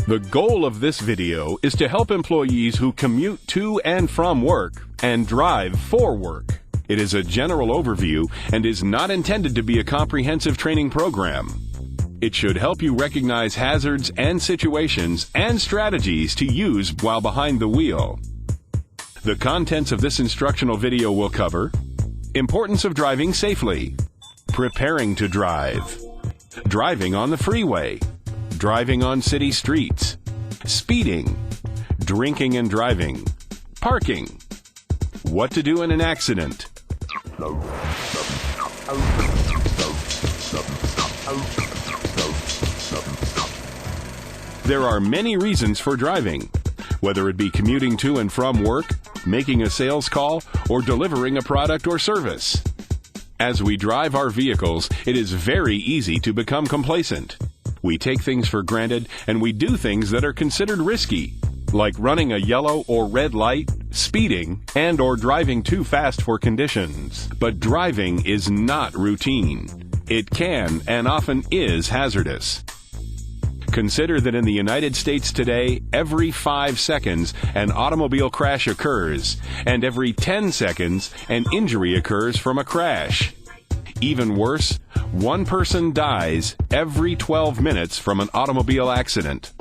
The goal of this video is to help employees who commute to and from work and drive for work. It is a general overview and is not intended to be a comprehensive training program. It should help you recognize hazards and situations and strategies to use while behind the wheel. The contents of this instructional video will cover importance of driving safely, preparing to drive, driving on the freeway, driving on city streets, speeding, drinking and driving, parking, what to do in an accident. There are many reasons for driving, whether it be commuting to and from work, making a sales call, or delivering a product or service. As we drive our vehicles, it is very easy to become complacent. We take things for granted and we do things that are considered risky, like running a yellow or red light, speeding, and or driving too fast for conditions. But driving is not routine. It can and often is hazardous. Consider that in the United States today, every 5 seconds an automobile crash occurs, and every 10 seconds an injury occurs from a crash. Even worse, one person dies every 12 minutes from an automobile accident.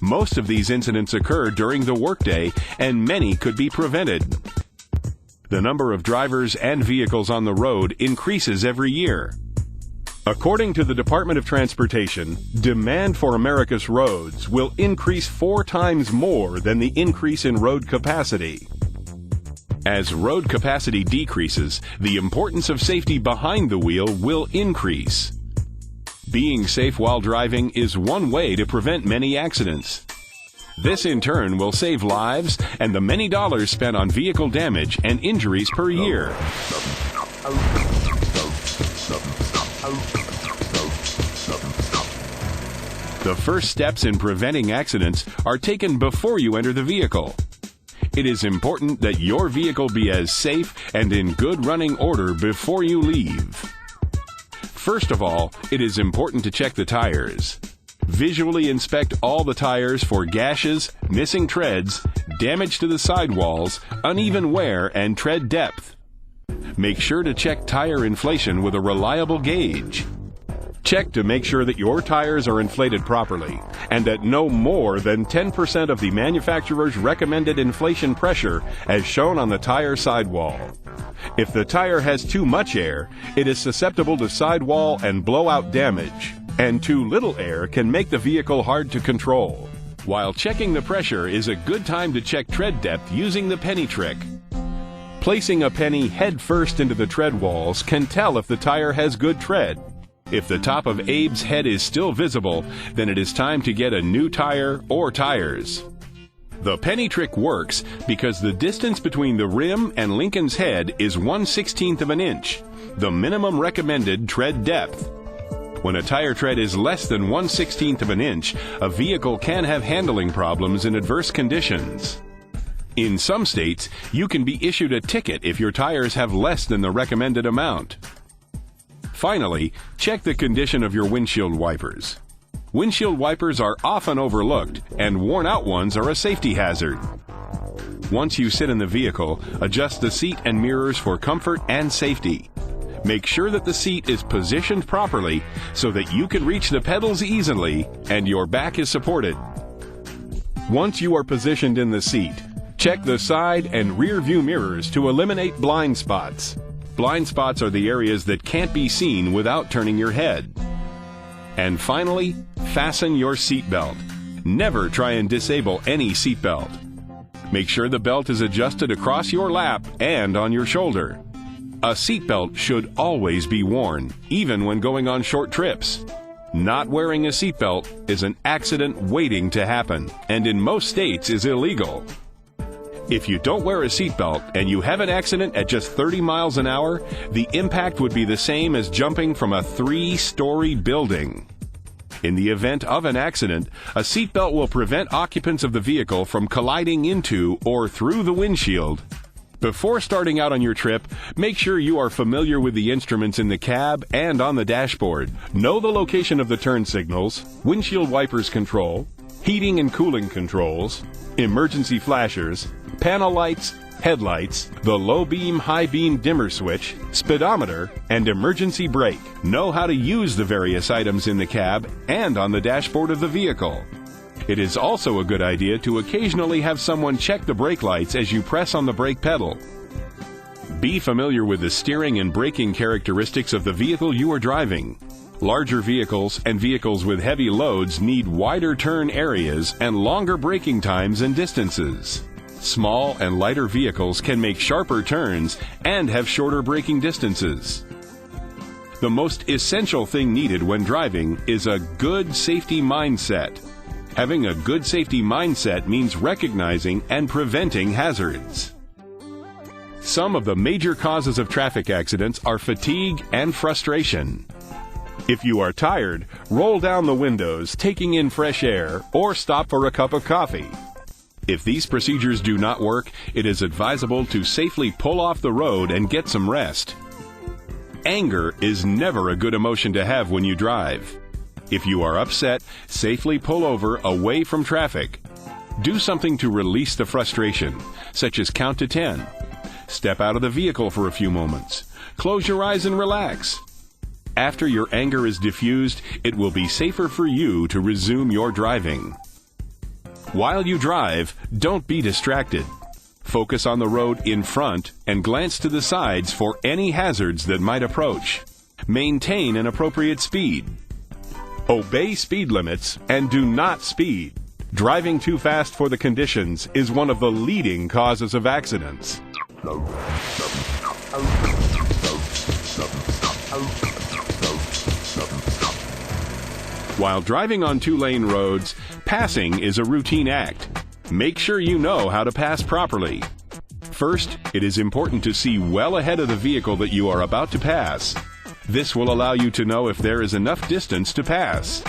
Most of these incidents occur during the workday, and many could be prevented. The number of drivers and vehicles on the road increases every year. According to the Department of Transportation, demand for America's roads will increase 4 times more than the increase in road capacity. As road capacity decreases, the importance of safety behind the wheel will increase. Being safe while driving is one way to prevent many accidents. This in turn will save lives and the many dollars spent on vehicle damage and injuries per year. The first steps in preventing accidents are taken before you enter the vehicle. It is important that your vehicle be as safe and in good running order before you leave. First of all, it is important to check the tires. Visually inspect all the tires for gashes, missing treads, damage to the sidewalls, uneven wear, and tread depth. Make sure to check tire inflation with a reliable gauge. Check to make sure that your tires are inflated properly and at no more than 10% of the manufacturer's recommended inflation pressure as shown on the tire sidewall. If the tire has too much air, it is susceptible to sidewall and blowout damage, and too little air can make the vehicle hard to control. While checking the pressure is a good time to check tread depth using the penny trick. Placing a penny head first into the tread walls can tell if the tire has good tread. If the top of Abe's head is still visible, then it is time to get a new tire or tires. The penny trick works because the distance between the rim and Lincoln's head is 1/16 of an inch, the minimum recommended tread depth. When a tire tread is less than 1/16 of an inch, a vehicle can have handling problems in adverse conditions. In some states, you can be issued a ticket if your tires have less than the recommended amount. Finally, check the condition of your windshield wipers. Windshield wipers are often overlooked, and worn-out ones are a safety hazard. Once you sit in the vehicle, adjust the seat and mirrors for comfort and safety. Make sure that the seat is positioned properly so that you can reach the pedals easily and your back is supported. Once you are positioned in the seat, check the side and rear view mirrors to eliminate blind spots. Blind spots are the areas that can't be seen without turning your head. And finally, fasten your seatbelt. Never try and disable any seatbelt. Make sure the belt is adjusted across your lap and on your shoulder. A seatbelt should always be worn, even when going on short trips. Not wearing a seatbelt is an accident waiting to happen, and in most states is illegal. If you don't wear a seatbelt and you have an accident at just 30 miles an hour, the impact would be the same as jumping from a 3-story building. In the event of an accident, a seatbelt will prevent occupants of the vehicle from colliding into or through the windshield. Before starting out on your trip, make sure you are familiar with the instruments in the cab and on the dashboard. Know the location of the turn signals, windshield wipers control, heating and cooling controls, emergency flashers, panel lights, headlights, the low beam, high beam dimmer switch, speedometer, and emergency brake. Know how to use the various items in the cab and on the dashboard of the vehicle. It is also a good idea to occasionally have someone check the brake lights as you press on the brake pedal. Be familiar with the steering and braking characteristics of the vehicle you are driving. Larger vehicles and vehicles with heavy loads need wider turn areas and longer braking times and distances. Small and lighter vehicles can make sharper turns and have shorter braking distances. The most essential thing needed when driving is a good safety mindset. Having a good safety mindset means recognizing and preventing hazards. Some of the major causes of traffic accidents are fatigue and frustration. If you are tired, roll down the windows, taking in fresh air, or stop for a cup of coffee. If these procedures do not work, it is advisable to safely pull off the road and get some rest. Anger is never a good emotion to have when you drive. If you are upset, safely pull over away from traffic. Do something to release the frustration, such as count to 10. Step out of the vehicle for a few moments. Close your eyes and relax. After your anger is diffused, it will be safer for you to resume your driving. While you drive, don't be distracted. Focus on the road in front and glance to the sides for any hazards that might approach. Maintain an appropriate speed. Obey speed limits and do not speed. Driving too fast for the conditions is one of the leading causes of accidents. While driving on two-lane roads, passing is a routine act. Make sure you know how to pass properly. First, it is important to see well ahead of the vehicle that you are about to pass. This will allow you to know if there is enough distance to pass.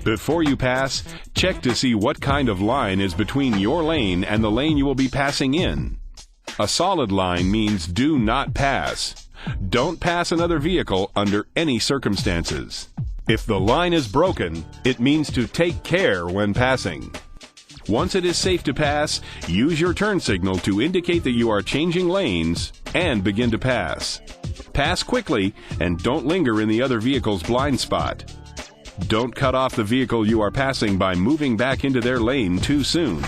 Before you pass, check to see what kind of line is between your lane and the lane you will be passing in. A solid line means do not pass. Don't pass another vehicle under any circumstances. If the line is broken, it means to take care when passing. Once it is safe to pass, use your turn signal to indicate that you are changing lanes and begin to pass. Pass quickly and don't linger in the other vehicle's blind spot. Don't cut off the vehicle you are passing by moving back into their lane too soon.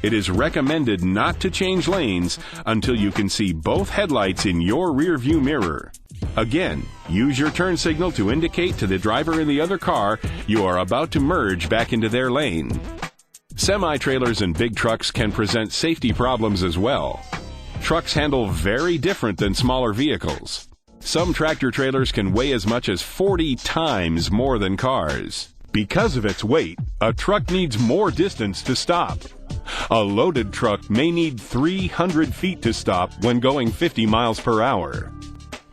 It is recommended not to change lanes until you can see both headlights in your rearview mirror. Again, use your turn signal to indicate to the driver in the other car you are about to merge back into their lane. Semi-trailers and big trucks can present safety problems as well. Trucks handle very different than smaller vehicles. Some tractor-trailers can weigh as much as 40 times more than cars. Because of its weight, a truck needs more distance to stop. A loaded truck may need 300 feet to stop when going 50 miles per hour.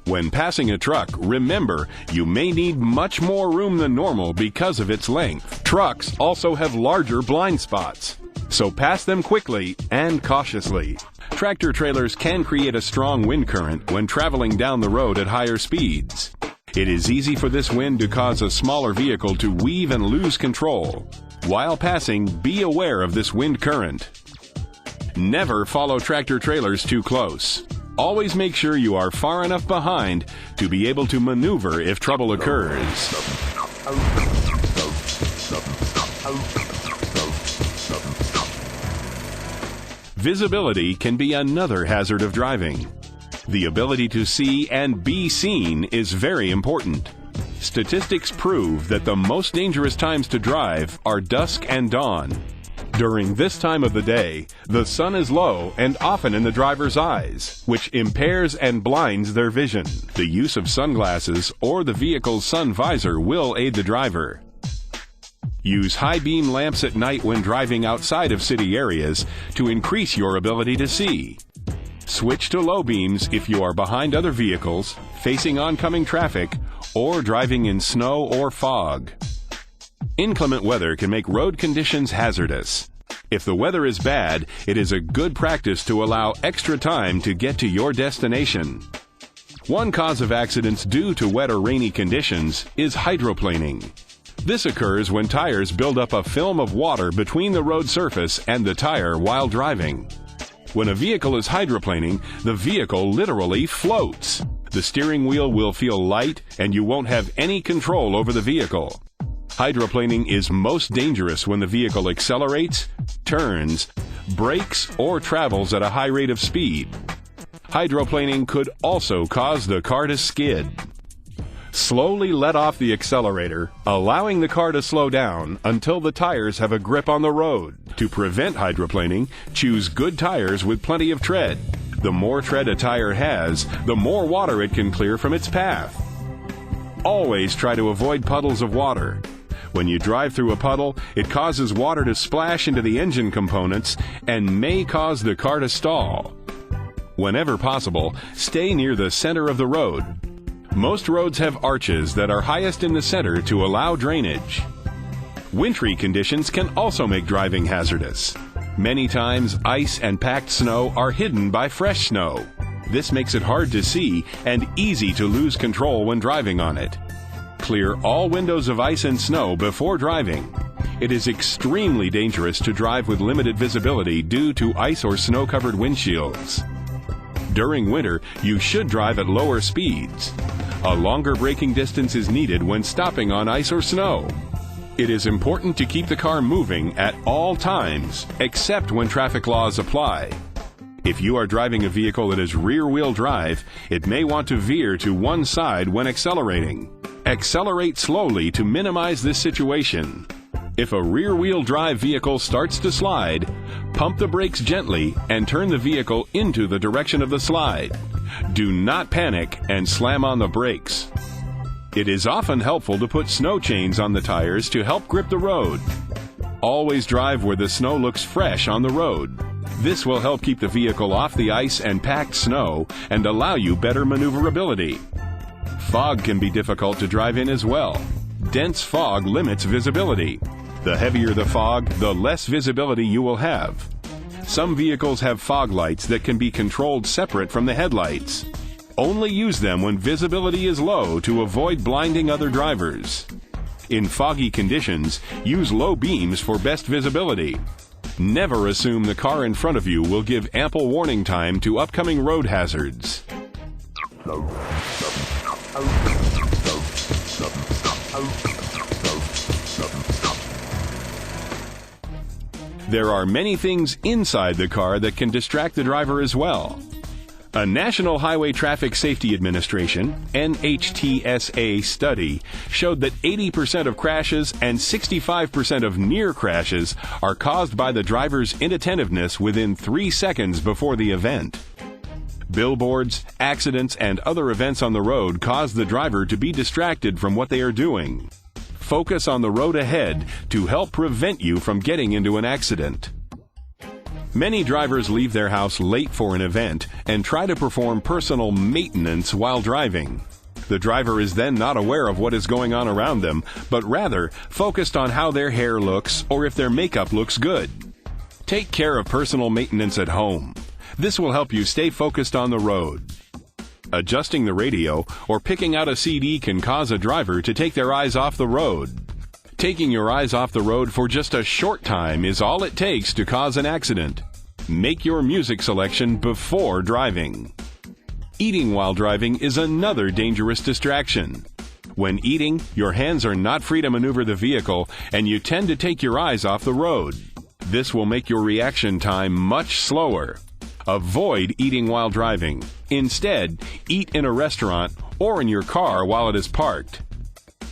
When passing a truck, remember, you may need much more room than normal because of its length. Trucks also have larger blind spots, so pass them quickly and cautiously. Tractor-trailers can create a strong wind current when traveling down the road at higher speeds. It is easy for this wind to cause a smaller vehicle to weave and lose control. While passing, be aware of this wind current. Never follow tractor-trailers too close. Always make sure you are far enough behind to be able to maneuver if trouble occurs. Visibility can be another hazard of driving. The ability to see and be seen is very important. Statistics prove that the most dangerous times to drive are dusk and dawn. During this time of the day, the sun is low and often in the driver's eyes, which impairs and blinds their vision. The use of sunglasses or the vehicle's sun visor will aid the driver. Use high beam lamps at night when driving outside of city areas to increase your ability to see. Switch to low beams if you are behind other vehicles, facing oncoming traffic, or driving in snow or fog. Inclement weather can make road conditions hazardous. If the weather is bad, it is a good practice to allow extra time to get to your destination. One cause of accidents due to wet or rainy conditions is hydroplaning. This occurs when tires build up a film of water between the road surface and the tire while driving. When a vehicle is hydroplaning, the vehicle literally floats. The steering wheel will feel light and you won't have any control over the vehicle. Hydroplaning is most dangerous when the vehicle accelerates, turns, brakes, or travels at a high rate of speed. Hydroplaning could also cause the car to skid. Slowly let off the accelerator, allowing the car to slow down until the tires have a grip on the road. To prevent hydroplaning, choose good tires with plenty of tread. The more tread a tire has, the more water it can clear from its path. Always try to avoid puddles of water. When you drive through a puddle, it causes water to splash into the engine components and may cause the car to stall. Whenever possible, stay near the center of the road. Most roads have arches that are highest in the center to allow drainage. Wintry conditions can also make driving hazardous. Many times, ice and packed snow are hidden by fresh snow. This makes it hard to see and easy to lose control when driving on it. Clear all windows of ice and snow before driving. It is extremely dangerous to drive with limited visibility due to ice or snow-covered windshields. During winter, you should drive at lower speeds. A longer braking distance is needed when stopping on ice or snow. It is important to keep the car moving at all times, except when traffic laws apply. If you are driving a vehicle that is rear-wheel drive, it may want to veer to one side when accelerating. Accelerate slowly to minimize this situation. If a rear-wheel drive vehicle starts to slide, pump the brakes gently and turn the vehicle into the direction of the slide. Do not panic and slam on the brakes. It is often helpful to put snow chains on the tires to help grip the road. Always drive where the snow looks fresh on the road. This will help keep the vehicle off the ice and packed snow and allow you better maneuverability. Fog can be difficult to drive in as well. Dense fog limits visibility. The heavier the fog, the less visibility you will have. Some vehicles have fog lights that can be controlled separate from the headlights. Only use them when visibility is low to avoid blinding other drivers. In foggy conditions, use low beams for best visibility. Never assume the car in front of you will give ample warning time to upcoming road hazards. There are many things inside the car that can distract the driver as well. A National Highway Traffic Safety Administration (NHTSA) study showed that 80% of crashes and 65% of near crashes are caused by the driver's inattentiveness within 3 seconds before the event. Billboards, accidents, and other events on the road cause the driver to be distracted from what they are doing. Focus on the road ahead to help prevent you from getting into an accident. Many drivers leave their house late for an event and try to perform personal maintenance while driving. The driver is then not aware of what is going on around them, but rather focused on how their hair looks or if their makeup looks good. Take care of personal maintenance at home. This will help you stay focused on the road. Adjusting the radio or picking out a CD can cause a driver to take their eyes off the road. Taking your eyes off the road for just a short time is all it takes to cause an accident. Make your music selection before driving. Eating while driving is another dangerous distraction. When eating, your hands are not free to maneuver the vehicle and you tend to take your eyes off the road. This will make your reaction time much slower. Avoid eating while driving. Instead, eat in a restaurant or in your car while it is parked.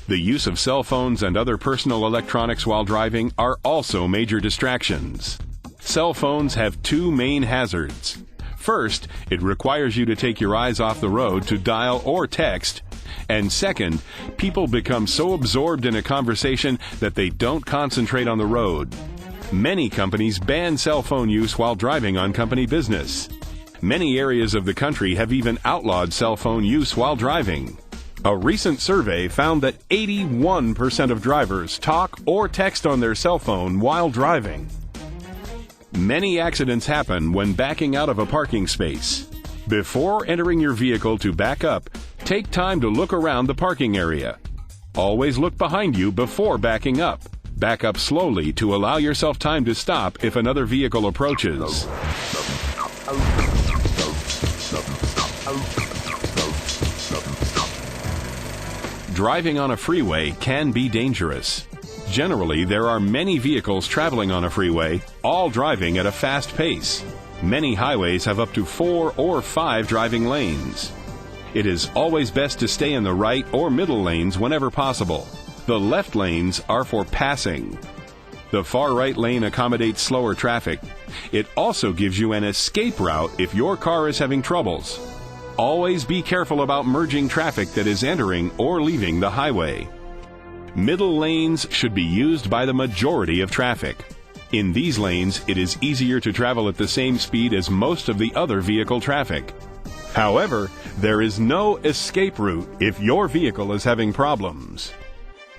The use of cell phones and other personal electronics while driving are also major distractions. Cell phones have two main hazards. First, it requires you to take your eyes off the road to dial or text. And second, people become so absorbed in a conversation that they don't concentrate on the road. Many companies ban cell phone use while driving on company business. Many areas of the country have even outlawed cell phone use while driving. A recent survey found that 81% of drivers talk or text on their cell phone while driving. Many accidents happen when backing out of a parking space. Before entering your vehicle to back up, take time to look around the parking area. Always look behind you before backing up. Back up slowly to allow yourself time to stop if another vehicle approaches. Driving on a freeway can be dangerous. Generally, there are many vehicles traveling on a freeway, all driving at a fast pace. Many highways have up to 4 or 5 driving lanes. It is always best to stay in the right or middle lanes whenever possible. The left lanes are for passing. The far right lane accommodates slower traffic. It also gives you an escape route if your car is having troubles. Always be careful about merging traffic that is entering or leaving the highway. Middle lanes should be used by the majority of traffic. In these lanes, it is easier to travel at the same speed as most of the other vehicle traffic. However, there is no escape route if your vehicle is having problems.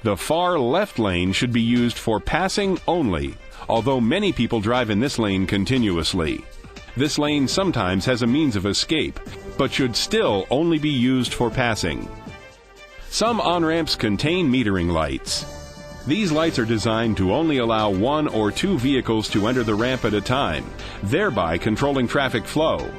The far left lane should be used for passing only, although many people drive in this lane continuously. This lane sometimes has a means of escape, but should still only be used for passing. Some on-ramps contain metering lights. These lights are designed to only allow 1 or 2 vehicles to enter the ramp at a time, thereby controlling traffic flow.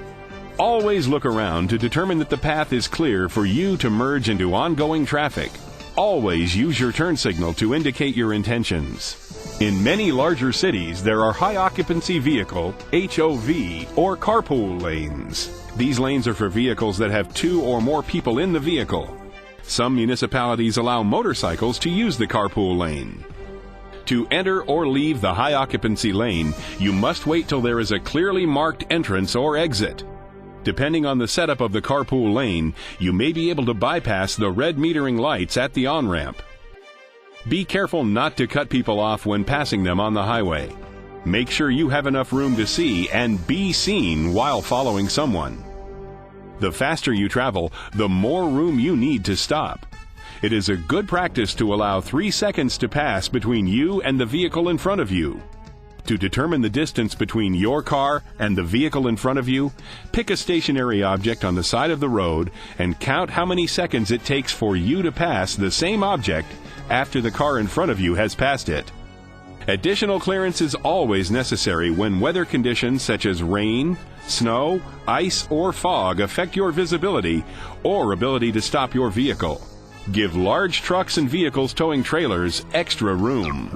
Always look around to determine that the path is clear for you to merge into ongoing traffic. Always use your turn signal to indicate your intentions. In many larger cities, there are high-occupancy vehicle, HOV, or carpool lanes. These lanes are for vehicles that have 2 or more people in the vehicle. Some municipalities allow motorcycles to use the carpool lane. To enter or leave the high-occupancy lane, you must wait till there is a clearly marked entrance or exit. Depending on the setup of the carpool lane, you may be able to bypass the red metering lights at the on-ramp. Be careful not to cut people off when passing them on the highway. Make sure you have enough room to see and be seen while following someone. The faster you travel, the more room you need to stop. It is a good practice to allow 3 seconds to pass between you and the vehicle in front of you. To determine the distance between your car and the vehicle in front of you, pick a stationary object on the side of the road and count how many seconds it takes for you to pass the same object after the car in front of you has passed it. Additional clearance is always necessary when weather conditions such as rain, snow, ice, or fog affect your visibility or ability to stop your vehicle. Give large trucks and vehicles towing trailers extra room.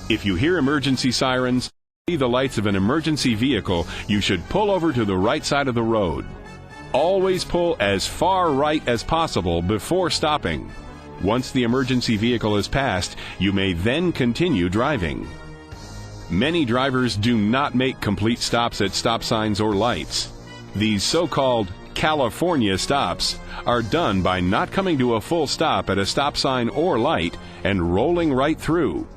If you hear emergency sirens, see the lights of an emergency vehicle, you should pull over to the right side of the road. Always pull as far right as possible before stopping. Once the emergency vehicle is passed, you may then continue driving. Many drivers do not make complete stops at stop signs or lights. These so-called California stops are done by not coming to a full stop at a stop sign or light and rolling right through.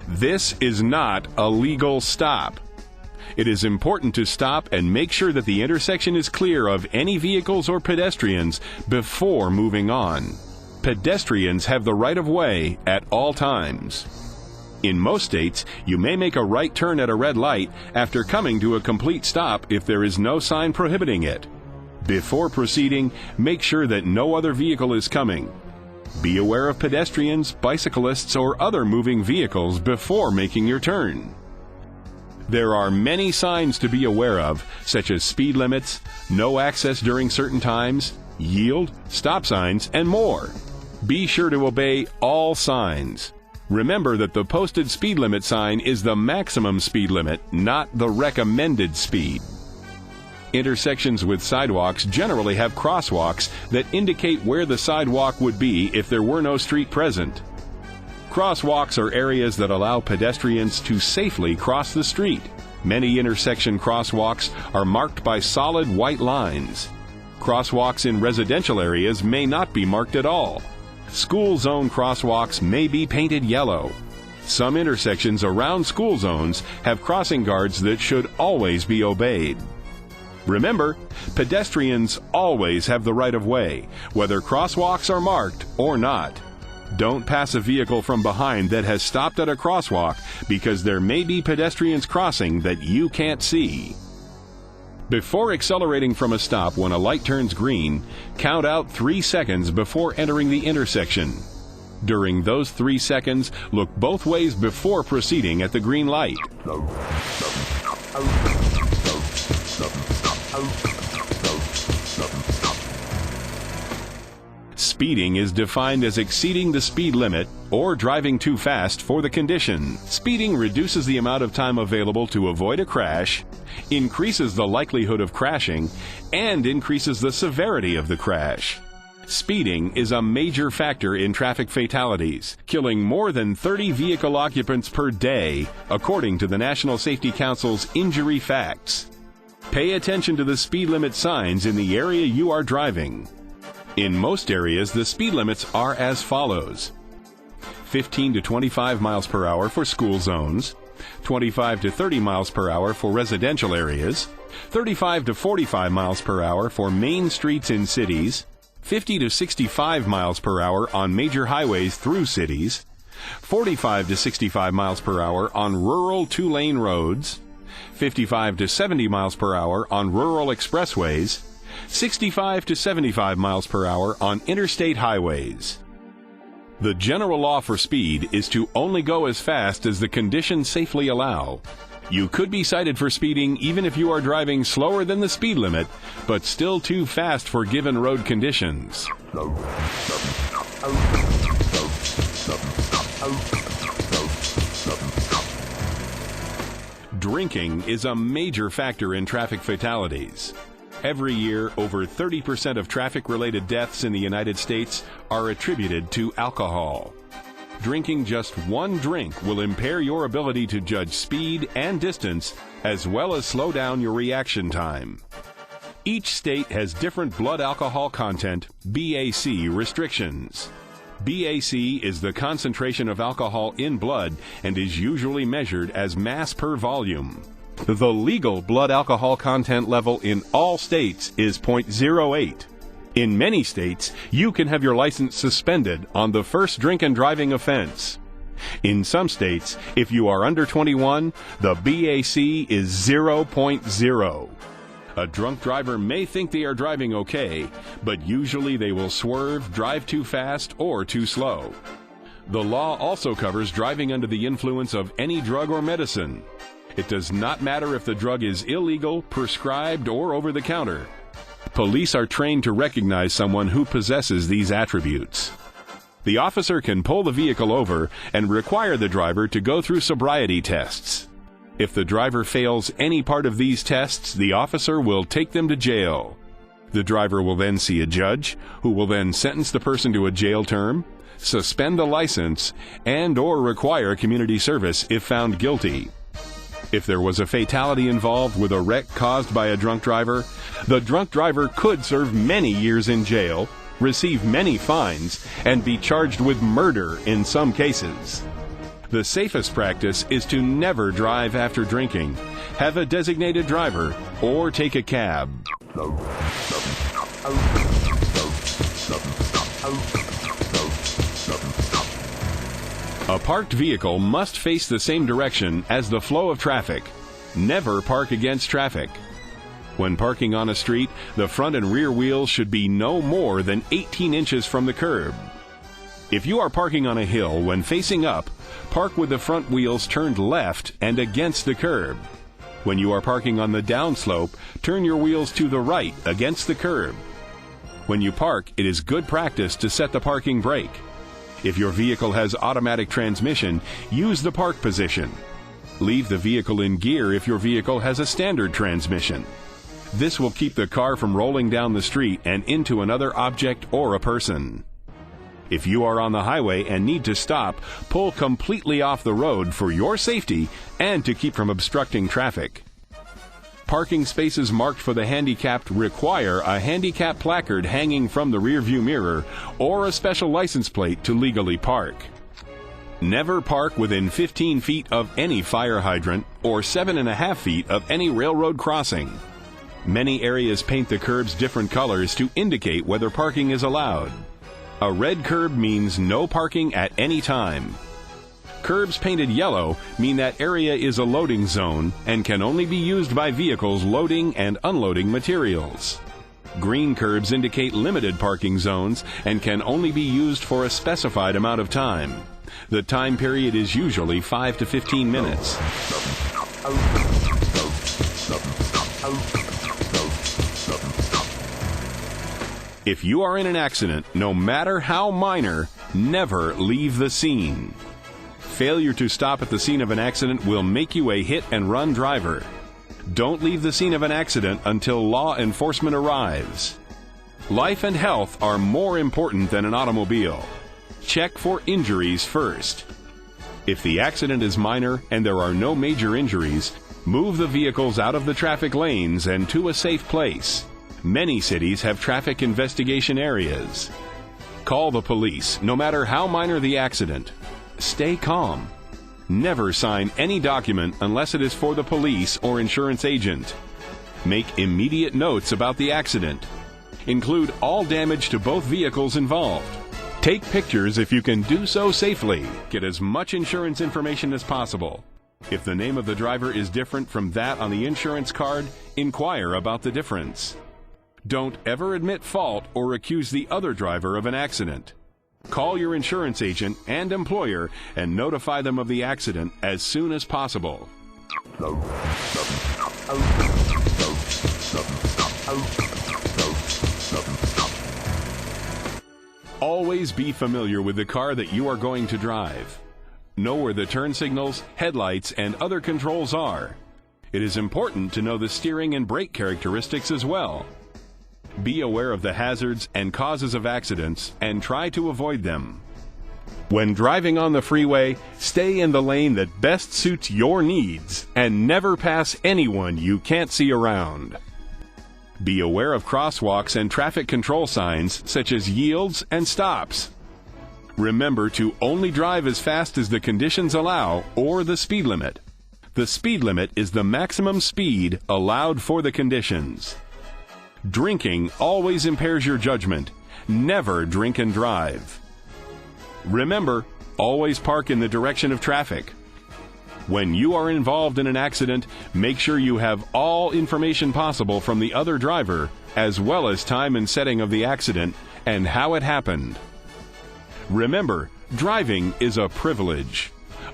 This is not a legal stop. It is important to stop and make sure that the intersection is clear of any vehicles or pedestrians before moving on. Pedestrians have the right of way at all times. In most states, you may make a right turn at a red light after coming to a complete stop if there is no sign prohibiting it. Before proceeding, make sure that no other vehicle is coming. Be aware of pedestrians, bicyclists, or other moving vehicles before making your turn. There are many signs to be aware of, such as speed limits, no access during certain times, yield, stop signs, and more. Be sure to obey all signs. Remember that the posted speed limit sign is the maximum speed limit, not the recommended speed. Intersections with sidewalks generally have crosswalks that indicate where the sidewalk would be if there were no street present. Crosswalks are areas that allow pedestrians to safely cross the street. Many intersection crosswalks are marked by solid white lines. Crosswalks in residential areas may not be marked at all. School zone crosswalks may be painted yellow. Some intersections around school zones have crossing guards that should always be obeyed. Remember, pedestrians always have the right of way, whether crosswalks are marked or not. Don't pass a vehicle from behind that has stopped at a crosswalk because there may be pedestrians crossing that you can't see. Before accelerating from a stop when a light turns green, count out 3 seconds before entering the intersection. During those 3 seconds, look both ways before proceeding at the green light. Speeding is defined as exceeding the speed limit or driving too fast for the condition. Speeding reduces the amount of time available to avoid a crash, increases the likelihood of crashing, and increases the severity of the crash. Speeding is a major factor in traffic fatalities, killing more than 30 vehicle occupants per day, according to the National Safety Council's Injury Facts. Pay attention to the speed limit signs in the area you are driving. In most areas, the speed limits are as follows: 15 to 25 miles per hour for school zones, 25 to 30 miles per hour for residential areas, 35 to 45 miles per hour for main streets in cities, 50 to 65 miles per hour on major highways through cities, 45 to 65 miles per hour on rural 2-lane roads, 55 to 70 miles per hour on rural expressways, 65 to 75 miles per hour on interstate highways. The general law for speed is to only go as fast as the conditions safely allow. You could be cited for speeding even if you are driving slower than the speed limit, but still too fast for given road conditions. Drinking is a major factor in traffic fatalities. Every year, over 30% of traffic-related deaths in the United States are attributed to alcohol. Drinking just one drink will impair your ability to judge speed and distance, as well as slow down your reaction time. Each state has different blood alcohol content, BAC, restrictions. BAC is the concentration of alcohol in blood and is usually measured as mass per volume. The legal blood alcohol content level in all states is 0.08. In many states, you can have your license suspended on the first drink and driving offense. In some states, if you are under 21, the BAC is 0.0. A drunk driver may think they are driving okay, but usually they will swerve, drive too fast, or too slow. The law also covers driving under the influence of any drug or medicine. It does not matter if the drug is illegal, prescribed, or over-the-counter. Police are trained to recognize someone who possesses these attributes. The officer can pull the vehicle over and require the driver to go through sobriety tests. If the driver fails any part of these tests, the officer will take them to jail. The driver will then see a judge, who will then sentence the person to a jail term, suspend the license, and/or require community service if found guilty. If there was a fatality involved with a wreck caused by a drunk driver, the drunk driver could serve many years in jail, receive many fines, and be charged with murder in some cases. The safest practice is to never drive after drinking, have a designated driver, or take a cab. A parked vehicle must face the same direction as the flow of traffic. Never park against traffic. When parking on a street, the front and rear wheels should be no more than 18 inches from the curb. If you are parking on a hill when facing up, park with the front wheels turned left and against the curb. When you are parking on the downslope, turn your wheels to the right against the curb. When you park, it is good practice to set the parking brake. If your vehicle has automatic transmission, use the park position. Leave the vehicle in gear if your vehicle has a standard transmission. This will keep the car from rolling down the street and into another object or a person. If you are on the highway and need to stop, pull completely off the road for your safety and to keep from obstructing traffic. Parking spaces marked for the handicapped require a handicap placard hanging from the rearview mirror or a special license plate to legally park. Never park within 15 feet of any fire hydrant or 7.5 feet of any railroad crossing. Many areas paint the curbs different colors to indicate whether parking is allowed. A red curb means no parking at any time. Curbs painted yellow mean that area is a loading zone and can only be used by vehicles loading and unloading materials. Green curbs indicate limited parking zones and can only be used for a specified amount of time. The time period is usually 5 to 15 minutes. If you are in an accident, no matter how minor, never leave the scene. Failure to stop at the scene of an accident will make you a hit-and-run driver. Don't leave the scene of an accident until law enforcement arrives. Life and health are more important than an automobile. Check for injuries first. If the accident is minor and there are no major injuries, move the vehicles out of the traffic lanes and to a safe place. Many cities have traffic investigation areas. Call the police, no matter how minor the accident. Stay calm. Never sign any document unless it is for the police or insurance agent. Make immediate notes about the accident. Include all damage to both vehicles involved. Take pictures if you can do so safely. Get as much insurance information as possible. If the name of the driver is different from that on the insurance card, inquire about the difference. Don't ever admit fault or accuse the other driver of an accident. Call your insurance agent and employer and notify them of the accident as soon as possible. Always be familiar with the car that you are going to drive. Know where the turn signals, headlights, and other controls are. It is important to know the steering and brake characteristics as well. Be aware of the hazards and causes of accidents and try to avoid them. When driving on the freeway, stay in the lane that best suits your needs and never pass anyone you can't see around. Be aware of crosswalks and traffic control signs such as yields and stops. Remember to only drive as fast as the conditions allow or the speed limit. The speed limit is the maximum speed allowed for the conditions. Drinking always impairs your judgment. Never drink and drive. Remember, always park in the direction of traffic. When you are involved in an accident, make sure you have all information possible from the other driver, as well as time and setting of the accident and how it happened. Remember, driving is a privilege.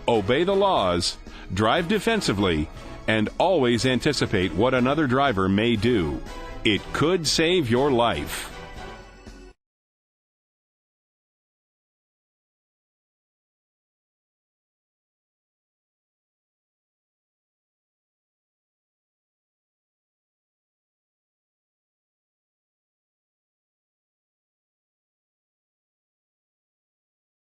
Obey the laws, drive defensively, and always anticipate what another driver may do. It could save your life.